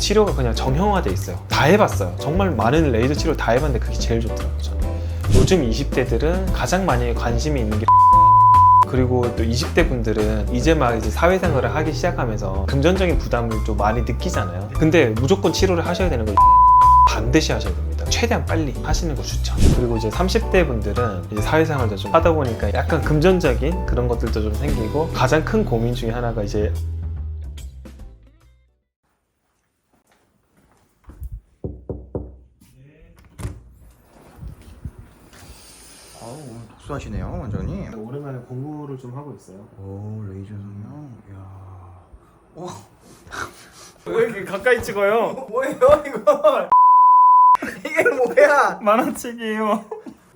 치료가 그냥 정형화돼 있어요. 다 해봤어요. 정말 많은 레이저 치료 다 해봤는데 그게 제일 좋더라고요. 저는. 요즘 20대들은 가장 많이 관심이 있는 게 그리고 또 20대 분들은 이제 막 사회생활을 하기 시작하면서 금전적인 부담을 좀 많이 느끼잖아요. 근데 무조건 치료를 하셔야 되는 거 반드시 하셔야 됩니다. 최대한 빨리 하시는 거 추천. 그리고 이제 30대 분들은 이제 사회생활도 좀 하다 보니까 약간 금전적인 그런 것들도 좀 생기고 가장 큰 고민 중에 하나가 이제 오늘 독수하시네요, 원장님. 오랜만에 공부를 좀 하고 있어요. 오, 레이저 성형. 이야. 왜 이렇게 가까이 찍어요? 뭐예요, 이거? 이게 뭐야? 만화책이에요.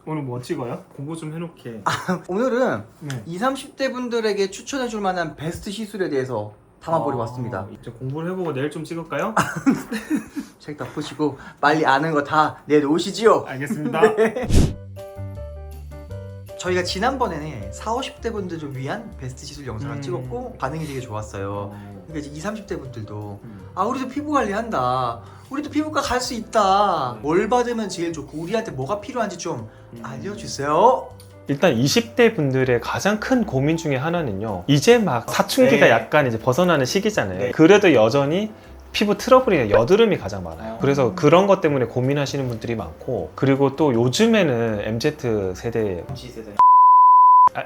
오늘 뭐 찍어요? 공부 좀 해놓게. 오늘은 네. 20, 30대 분들에게 추천해줄 만한 베스트 시술에 대해서 담아보려 왔습니다. 이제 공부를 해보고 내일 좀 찍을까요? 책 다 보시고 빨리 아는 거 다 내놓으시지요. 알겠습니다. 저희가 지난번에는 40, 50대 분들을 위한 베스트 시술 영상을 찍었고 반응이 되게 좋았어요. 그러니까 이제 20, 30대 분들도 우리도 피부 관리한다, 우리도 피부과 갈 수 있다, 뭘 받으면 제일 좋고 우리한테 뭐가 필요한지 좀 알려주세요. 일단 20대 분들의 가장 큰 고민 중에 하나는요, 이제 막 사춘기가 네. 약간 이제 벗어나는 시기잖아요. 네. 그래도 여전히 피부 트러블이나 여드름이 가장 많아요. 그래서 그런 것 때문에 고민하시는 분들이 많고, 그리고 또 요즘에는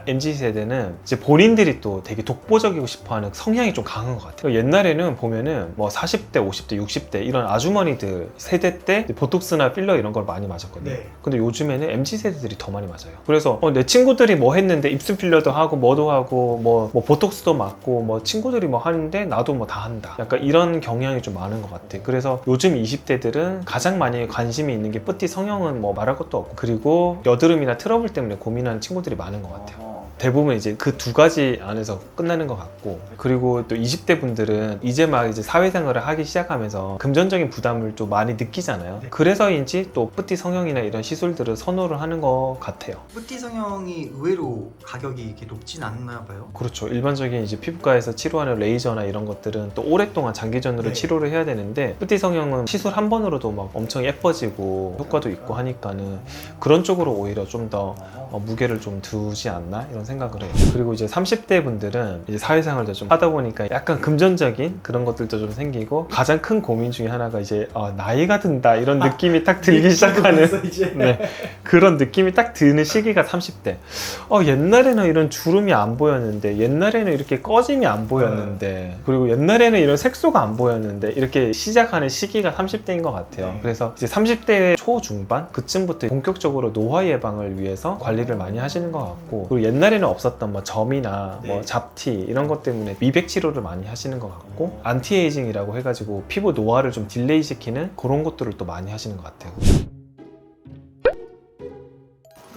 MZ 세대는 이제 본인들이 또 되게 독보적이고 싶어하는 성향이 좀 강한 것 같아요. 옛날에는 보면은 뭐 40대, 50대, 60대 이런 아주머니들 세대 때 보톡스나 필러 이런 걸 많이 맞았거든요. 네. 근데 요즘에는 MZ 세대들이 더 많이 맞아요. 그래서 내 친구들이 뭐 했는데 입술 필러도 하고 뭐도 하고 뭐 보톡스도 맞고 뭐 친구들이 뭐 하는데 나도 뭐 다 한다. 약간 이런 경향이 좀 많은 것 같아요. 그래서 요즘 20대들은 가장 많이 관심이 있는 게 뿌띠 성형은 뭐 말할 것도 없고, 그리고 여드름이나 트러블 때문에 고민하는 친구들이 많은 것 같아요. 대부분 이제 그 두 가지 안에서 끝나는 것 같고, 그리고 또 20대 분들은 이제 막 사회생활을 하기 시작하면서 금전적인 부담을 좀 많이 느끼잖아요. 그래서인지 또 뿌띠 성형이나 이런 시술들을 선호를 하는 것 같아요. 뿌띠 성형이 의외로 가격이 이렇게 높진 않나 봐요. 그렇죠. 일반적인 이제 피부과에서 치료하는 레이저나 이런 것들은 또 오랫동안 장기전으로 네. 치료를 해야 되는데, 뿌띠 성형은 시술 한 번으로도 막 엄청 예뻐지고 효과도 있고 하니까는 그런 쪽으로 오히려 좀 더 무게를 좀 두지 않나 이런 생각을 해요. 그리고 이제 30대 분들은 이제 사회생활도 좀 하다 보니까 약간 금전적인 그런 것들도 좀 생기고, 가장 큰 고민 중에 하나가 이제 나이가 든다 이런 느낌이 딱 들기 시작하는 네, 그런 느낌이 딱 드는 시기가 30대. 옛날에는 이런 주름이 안 보였는데, 옛날에는 이렇게 꺼짐이 안 보였는데, 그리고 옛날에는 이런 색소가 안 보였는데, 이렇게 시작하는 시기가 30대인 것 같아요. 그래서 이제 30대 초중반 그쯤부터 본격적으로 노화 예방을 위해서 관리를 많이 하시는 것 같고, 그리고 옛날에는 없었던 뭐 점이나 뭐 잡티 이런 것 때문에 미백 치료를 많이 하시는 것 같고, 안티에이징이라고 해가지고 피부 노화를 좀 딜레이 시키는 그런 것들을 또 많이 하시는 것 같아요.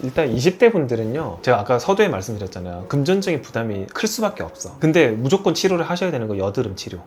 일단 20대 분들은요, 제가 아까 서두에 말씀드렸잖아요. 금전적인 부담이 클 수밖에 없어. 근데 무조건 치료를 하셔야 되는 거 여드름 치료.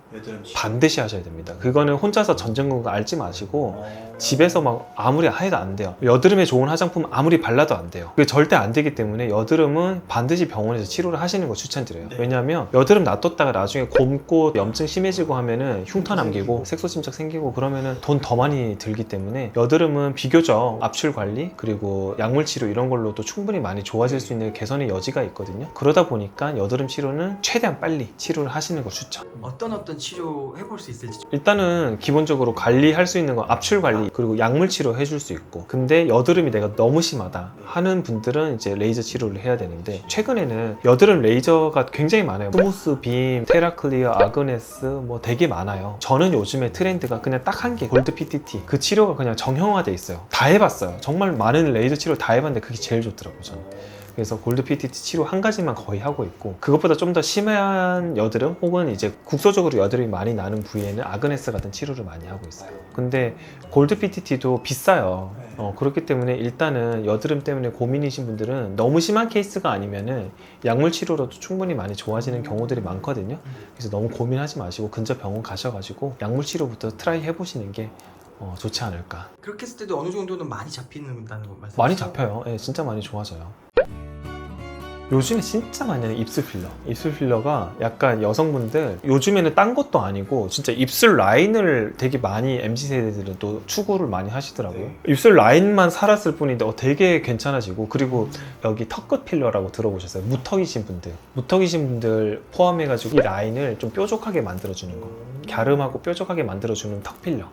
반드시 하셔야 됩니다. 그거는 혼자서 전전긍긍 앓지 마시고 집에서 막 아무리 해도 안 돼요. 여드름에 좋은 화장품 아무리 발라도 안 돼요. 그게 절대 안 되기 때문에 여드름은 반드시 병원에서 치료를 하시는 거 추천드려요. 왜냐하면 여드름 놔뒀다가 나중에 곰고 염증 심해지고 하면은 흉터 남기고 색소 침착 생기고 그러면은 돈 더 많이 들기 때문에, 여드름은 비교적 압출 관리 그리고 약물 치료 이런 걸로도 충분히 많이 좋아질 수 있는 개선의 여지가 있거든요. 그러다 보니까 여드름 치료는 최대한 빨리 치료를 하시는 거 추천. 어떤 치료 해볼 수 있을지. 일단은 기본적으로 관리할 수 있는 건 압출 관리 그리고 약물 치료 해줄 수 있고, 근데 여드름이 내가 너무 심하다 하는 분들은 이제 레이저 치료를 해야 되는데, 최근에는 여드름 레이저가 굉장히 많아요. 스무스 빔, 테라클리어, 아그네스 뭐 되게 많아요. 저는 요즘에 트렌드가 그냥 딱 한 개, 골드 PTT. 그 치료가 그냥 정형화돼 있어요. 다 해봤어요. 정말 많은 레이저 치료 다 해봤는데 그게 제일 좋더라고요, 저는. 그래서 골드 PTT 치료 한 가지만 거의 하고 있고, 그것보다 좀 더 심한 여드름 혹은 이제 국소적으로 여드름이 많이 나는 부위에는 아그네스 같은 치료를 많이 하고 있어요. 근데 골드 PTT도 비싸요. 그렇기 때문에 일단은 여드름 때문에 고민이신 분들은 너무 심한 케이스가 아니면은 약물 치료로도 충분히 많이 좋아지는 경우들이 많거든요. 그래서 너무 고민하지 마시고 근처 병원 가셔가지고 약물 치료부터 트라이 해보시는 게 좋지 않을까. 그렇게 했을 때도 어느 정도는 많이 잡히는다는 거 말씀. 많이 잡혀요. 예, 진짜 많이 좋아져요. 요즘에 진짜 많이 하는 입술 필러. 입술 필러가 약간 여성분들 요즘에는 딴 것도 아니고 진짜 입술 라인을 되게 많이 MZ세대들은 또 추구를 많이 하시더라고요. 입술 라인만 살았을 뿐인데 되게 괜찮아지고, 그리고 여기 턱끝 필러라고 들어보셨어요? 무턱이신 분들 포함해가지고 이 라인을 좀 뾰족하게 만들어주는 거, 갸름하고 뾰족하게 만들어주는 턱 필러,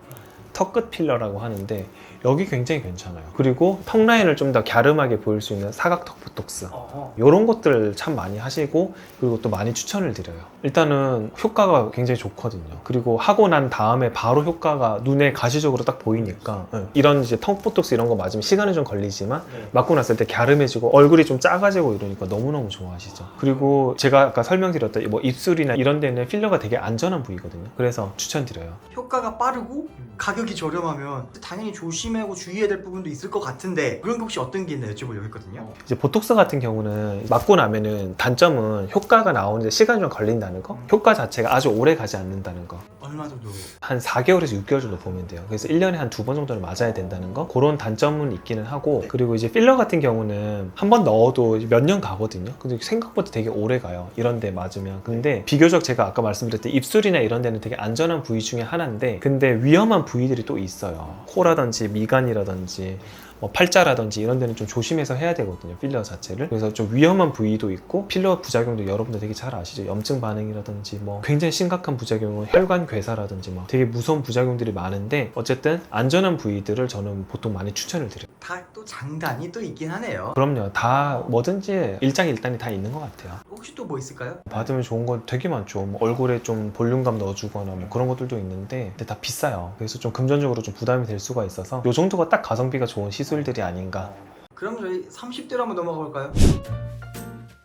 턱끝 필러라고 하는데 여기 굉장히 괜찮아요. 그리고 턱 라인을 좀 더 갸름하게 보일 수 있는 사각턱 보톡스, 이런 것들 참 많이 하시고, 그리고 또 많이 추천을 드려요. 일단은 효과가 굉장히 좋거든요. 그리고 하고 난 다음에 바로 효과가 눈에 가시적으로 딱 보이니까, 이런 이제 턱 보톡스 이런 거 맞으면 시간은 좀 걸리지만 맞고 났을 때 갸름해지고 얼굴이 좀 작아지고 이러니까 너무너무 좋아하시죠. 그리고 제가 아까 설명드렸던 뭐 입술이나 이런 데는 필러가 되게 안전한 부위거든요. 그래서 추천드려요. 효과가 빠르고 가격이 저렴하면 당연히 조심하고 주의해야 될 부분도 있을 것 같은데, 그런 게 혹시 어떤 게 있나 여쭤보려고 했거든요. 이제 보톡스 같은 경우는 맞고 나면은 단점은 효과가 나오는데 시간이 좀 걸린다는 거, 효과 자체가 아주 오래 가지 않는다는 거. 얼마 정도? 한 4개월에서 6개월 정도 보면 돼요. 그래서 1년에 한 2번 정도는 맞아야 된다는 거, 그런 단점은 있기는 하고, 그리고 이제 필러 같은 경우는 한 번 넣어도 몇 년 가거든요. 근데 생각보다 되게 오래 가요, 이런 데 맞으면. 근데 비교적 제가 아까 말씀드렸던 입술이나 이런 데는 되게 안전한 부위 중에 하나인데, 근데 위험한 부위들이 또 있어요. 코라든지 미간이라든지 뭐 팔자라든지 이런 데는 좀 조심해서 해야 되거든요, 필러 자체를. 그래서 좀 위험한 부위도 있고, 필러 부작용도 여러분들 되게 잘 아시죠? 염증 반응이라든지 뭐 굉장히 심각한 부작용은 혈관 괴사라든지 뭐 되게 무서운 부작용들이 많은데, 어쨌든 안전한 부위들을 저는 보통 많이 추천을 드려요. 다 또 장단이 또 있긴 하네요. 그럼요, 다 뭐든지 일장일단이 다 있는 것 같아요. 혹시 또 뭐 있을까요? 받으면 좋은 건 되게 많죠. 뭐 얼굴에 좀 볼륨감 넣어주거나 뭐 그런 것들도 있는데, 근데 다 비싸요. 그래서 좀 금전적으로 좀 부담이 될 수가 있어서 요 정도가 딱 가성비가 좋은 시술들이 아닌가. 그럼 저희 30대로 한번 넘어가 볼까요?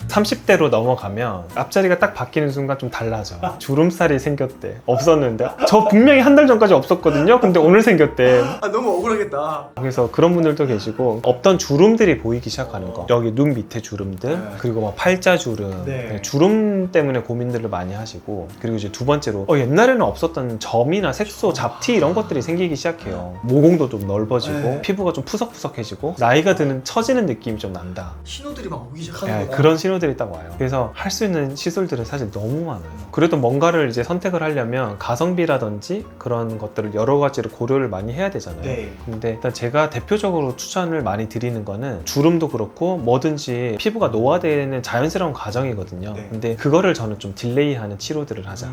30대로 넘어가면 앞자리가 딱 바뀌는 순간 좀 달라져. 주름살이 생겼대. 없었는데. 저 분명히 한 달 전까지 없었거든요. 근데 오늘 생겼대. 아, 너무 억울하겠다. 그래서 그런 분들도 계시고, 없던 주름들이 보이기 시작하는 거. 여기 눈 밑에 주름들, 그리고 뭐 팔자 주름, 네. 주름 때문에 고민들을 많이 하시고, 그리고 이제 두 번째로 옛날에는 없었던 점이나 색소, 잡티 이런 것들이 생기기 시작해요. 모공도 좀 넓어지고, 네. 피부가 좀 푸석푸석해지고, 나이가 드는 처지는 느낌이 좀 난다. 신호들이 막 오기 시작하는 예, 거다. 그런 신호들이 딱 와요. 그래서 할 수 있는 시술들은 사실 너무 많아요. 그래도 뭔가를 이제 선택을 하려면 가성비라든지 그런 것들을 여러 가지를 고려를 많이 해야 되잖아요. 네. 근데 일단 제가 대표적으로 추천을 많이 드리는 거는 주름도 그렇고 뭐든지 피부가 노화되는 자연스러운 과정이거든요. 네. 근데 그거를 저는 좀 딜레이하는 치료들을 하자.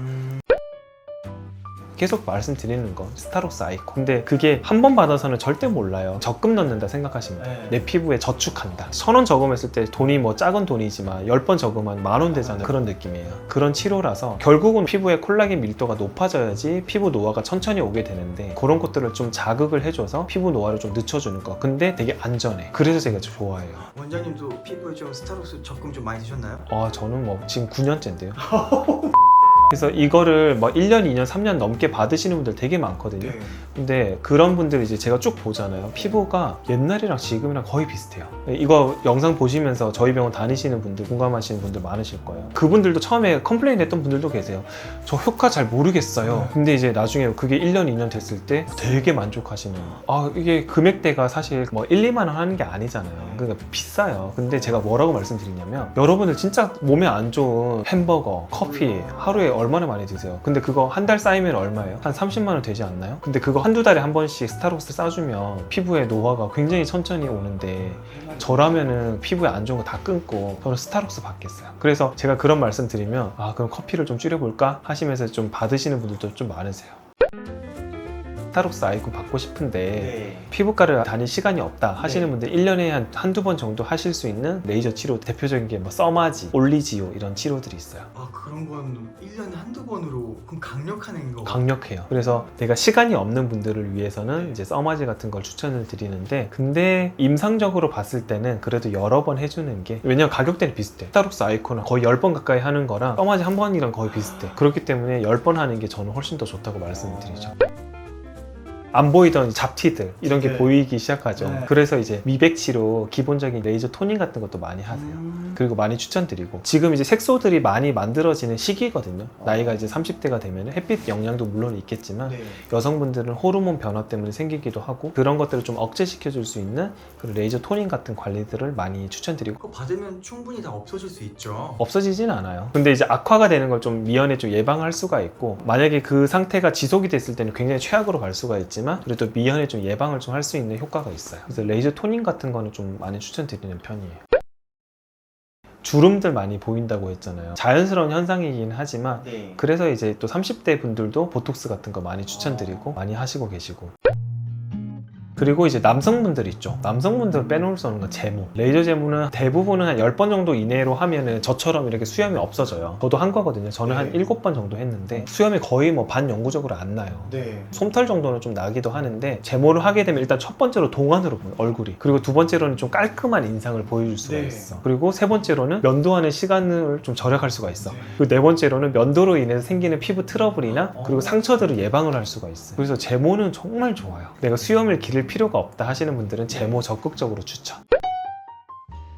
계속 말씀드리는 거, 스타록스 아이콘. 근데 그게 한 번 받아서는 절대 몰라요. 적금 넣는다 생각하시면 돼요. 네. 내 피부에 저축한다. 1,000원 저금했을 때 돈이 뭐 작은 돈이지만 10번 저금하면 10,000원 되잖아요. 그런 느낌이에요. 그런 치료라서 결국은 피부의 콜라겐 밀도가 높아져야지 피부 노화가 천천히 오게 되는데, 그런 것들을 좀 자극을 해줘서 피부 노화를 좀 늦춰주는 거. 근데 되게 안전해. 그래서 제가 좋아해요. 원장님도 피부에 좀 스타록스 적금 좀 많이 드셨나요? 저는 뭐 지금 9년째인데요. 그래서 이거를 뭐 1년, 2년, 3년 넘게 받으시는 분들 되게 많거든요. 근데 그런 분들 이제 제가 쭉 보잖아요. 피부가 옛날이랑 지금이랑 거의 비슷해요. 이거 영상 보시면서 저희 병원 다니시는 분들, 공감하시는 분들 많으실 거예요. 그분들도 처음에 컴플레인 했던 분들도 계세요. 저 효과 잘 모르겠어요. 근데 이제 나중에 그게 1년, 2년 됐을 때 되게 만족하시는. 이게 금액대가 사실 뭐 1, 2만 원 하는 게 아니잖아요. 그러니까 비싸요. 근데 제가 뭐라고 말씀드리냐면, 여러분들 진짜 몸에 안 좋은 햄버거, 커피 하루에 얼마나 많이 드세요? 근데 그거 한 달 쌓이면 얼마예요? 한 30만 원 되지 않나요? 근데 그거 한두 달에 한 번씩 스타록스 싸주면 피부의 노화가 굉장히 천천히 오는데, 저라면은 피부에 안 좋은 거 다 끊고 저는 스타록스 받겠어요. 그래서 제가 그런 말씀 드리면, 그럼 커피를 좀 줄여볼까 하시면서 좀 받으시는 분들도 좀 많으세요. 스타록스 아이콘 받고 싶은데 피부과를 다닐 시간이 없다 하시는 분들 1년에 한두 번 정도 하실 수 있는 레이저 치료, 대표적인 게 뭐 써마지, 올리지오 이런 치료들이 있어요. 그런 건 1년에 한두 번으로 그럼 강력한 거. 강력해요. 그래서 내가 시간이 없는 분들을 위해서는 이제 써마지 같은 걸 추천을 드리는데, 근데 임상적으로 봤을 때는 그래도 여러 번 해주는 게, 왜냐면 가격대는 비슷해. 스타록스 아이콘은 거의 10번 가까이 하는 거랑 써마지 한 번이랑 거의 비슷해. 그렇기 때문에 10번 하는 게 저는 훨씬 더 좋다고 말씀을 드리죠. 안 보이던 잡티들 이런 게 네. 보이기 시작하죠. 네. 그래서 이제 미백 치료 기본적인 레이저 토닝 같은 것도 많이 하세요. 그리고 많이 추천드리고 지금 이제 색소들이 많이 만들어지는 시기거든요. 나이가 이제 30대가 되면 햇빛 영향도 물론 있겠지만 네. 여성분들은 호르몬 변화 때문에 생기기도 하고 그런 것들을 좀 억제시켜줄 수 있는 그런 레이저 토닝 같은 관리들을 많이 추천드리고 그거 받으면 충분히 다 없어질 수 있죠. 없어지진 않아요. 근데 이제 악화가 되는 걸 좀 미연에 좀 예방할 수가 있고 만약에 그 상태가 지속이 됐을 때는 굉장히 최악으로 갈 수가 있지만 그래도 미연에 좀 예방을 좀 할 수 있는 효과가 있어요. 그래서 레이저 토닝 같은 거는 좀 많이 추천드리는 편이에요. 주름들 많이 보인다고 했잖아요. 자연스러운 현상이긴 하지만 네. 그래서 이제 또 30대 분들도 보톡스 같은 거 많이 추천드리고 많이 하시고 계시고 그리고 이제 남성분들 있죠. 남성분들 빼놓을 수 없는 건 제모. 레이저 제모는 대부분은 한 10번 정도 이내로 하면은 저처럼 이렇게 수염이 없어져요. 저도 한 거거든요. 저는 한 7번 정도 했는데 수염이 거의 뭐 반영구적으로 안 나요. 네. 솜털 정도는 좀 나기도 하는데 제모를 하게 되면 일단 첫 번째로 동안으로 보는 얼굴이 그리고 두 번째로는 좀 깔끔한 인상을 보여줄 수가 네. 있어. 그리고 세 번째로는 면도하는 시간을 좀 절약할 수가 있어. 그리고 네 번째로는 면도로 인해서 생기는 피부 트러블이나 그리고 상처들을 예방을 할 수가 있어요. 그래서 제모는 정말 좋아요. 내가 수염을 기를 필요가 없다 하시는 분들은 제모 적극적으로 추천.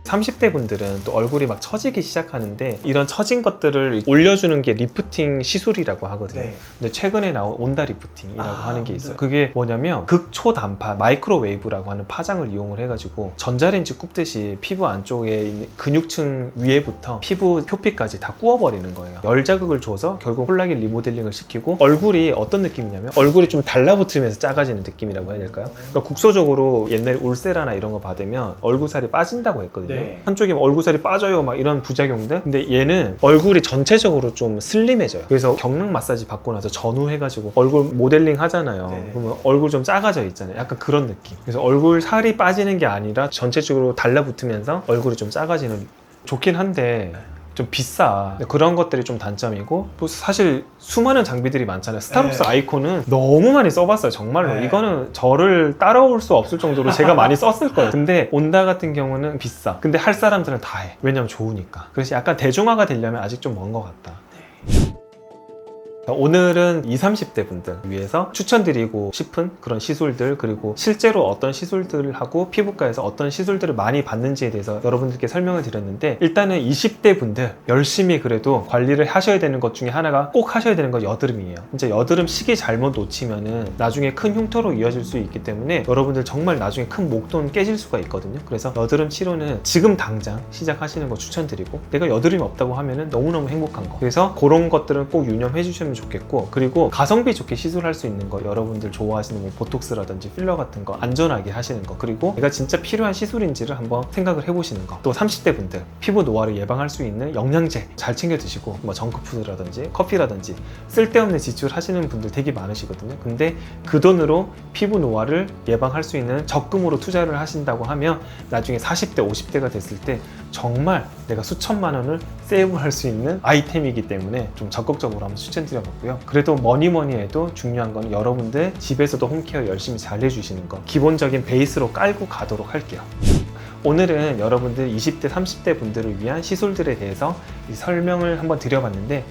30대 분들은 또 얼굴이 막 처지기 시작하는데 이런 처진 것들을 올려주는 게 리프팅 시술이라고 하거든요. 네. 근데 최근에 나온 온다 리프팅이라고 하는 게 있어요. 그게 뭐냐면 극초단파 마이크로웨이브라고 하는 파장을 이용을 해가지고 전자레인지 굽듯이 피부 안쪽에 있는 근육층 위에부터 피부 표피까지 다 구워버리는 거예요. 열 자극을 줘서 결국 콜라겐 리모델링을 시키고 얼굴이 어떤 느낌이냐면 얼굴이 좀 달라붙으면서 작아지는 느낌이라고 해야 될까요? 그러니까 국소적으로 옛날에 울세라나 이런 거 받으면 얼굴살이 빠진다고 했거든요. 네. 한쪽에 얼굴살이 빠져요 막 이런 부작용들. 근데 얘는 얼굴이 전체적으로 좀 슬림해져요. 그래서 경락 마사지 받고 나서 전후해가지고 얼굴 모델링 하잖아요. 네. 그러면 얼굴 좀 작아져 있잖아요. 약간 그런 느낌. 그래서 얼굴 살이 빠지는 게 아니라 전체적으로 달라붙으면서 얼굴이 좀 작아지는. 좋긴 한데 좀 비싸. 근데 그런 것들이 좀 단점이고 또 사실 수많은 장비들이 많잖아요. 스타벅스 네. 아이콘은 너무 많이 써봤어요. 정말로. 네. 이거는 저를 따라올 수 없을 정도로 제가 많이 썼을 거예요. 근데 온다 같은 경우는 비싸. 근데 할 사람들은 다 해. 왜냐면 좋으니까. 그래서 약간 대중화가 되려면 아직 좀 먼 것 같다. 오늘은 20, 30대 분들 위해서 추천드리고 싶은 그런 시술들 그리고 실제로 어떤 시술들을 하고 피부과에서 어떤 시술들을 많이 받는지에 대해서 여러분들께 설명을 드렸는데 일단은 20대 분들 열심히 그래도 관리를 하셔야 되는 것 중에 하나가 꼭 하셔야 되는 건 여드름이에요. 진짜 여드름 시기 잘못 놓치면은 나중에 큰 흉터로 이어질 수 있기 때문에 여러분들 정말 나중에 큰 목돈 깨질 수가 있거든요. 그래서 여드름 치료는 지금 당장 시작하시는 거 추천드리고 내가 여드름이 없다고 하면은 너무너무 행복한 거. 그래서 그런 것들은 꼭 유념해 주시면 좋겠고 그리고 가성비 좋게 시술할 수 있는 거 여러분들 좋아하시는 뭐 보톡스라든지 필러 같은 거 안전하게 하시는 거 그리고 내가 진짜 필요한 시술인지를 한번 생각을 해보시는 거 또 30대 분들 피부 노화를 예방할 수 있는 영양제 잘 챙겨 드시고 뭐 정크푸드라든지 커피라든지 쓸데없는 지출 하시는 분들 되게 많으시거든요. 근데 그 돈으로 피부 노화를 예방할 수 있는 적금으로 투자를 하신다고 하면 나중에 40대 50대가 됐을 때 정말 내가 수천만 원을 세이브할 수 있는 아이템이기 때문에 좀 적극적으로 한번 추천드려봤고요. 그래도 뭐니 해도 중요한 건 여러분들 집에서도 홈케어 열심히 잘 해주시는 거 기본적인 베이스로 깔고 가도록 할게요. 오늘은 여러분들 20대 30대 분들을 위한 시술들에 대해서 설명을 한번 드려봤는데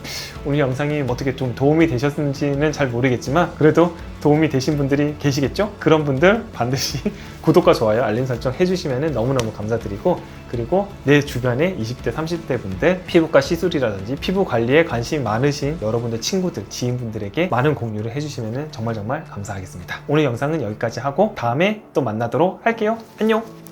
오늘 영상이 어떻게 좀 도움이 되셨는지는 잘 모르겠지만 그래도 도움이 되신 분들이 계시겠죠? 그런 분들 반드시 구독과 좋아요 알림 설정 해주시면 너무너무 감사드리고 그리고 내 주변에 20대 30대 분들 피부과 시술이라든지 피부 관리에 관심이 많으신 여러분들 친구들 지인분들에게 많은 공유를 해주시면 정말 감사하겠습니다. 오늘 영상은 여기까지 하고 다음에 또 만나도록 할게요. 안녕.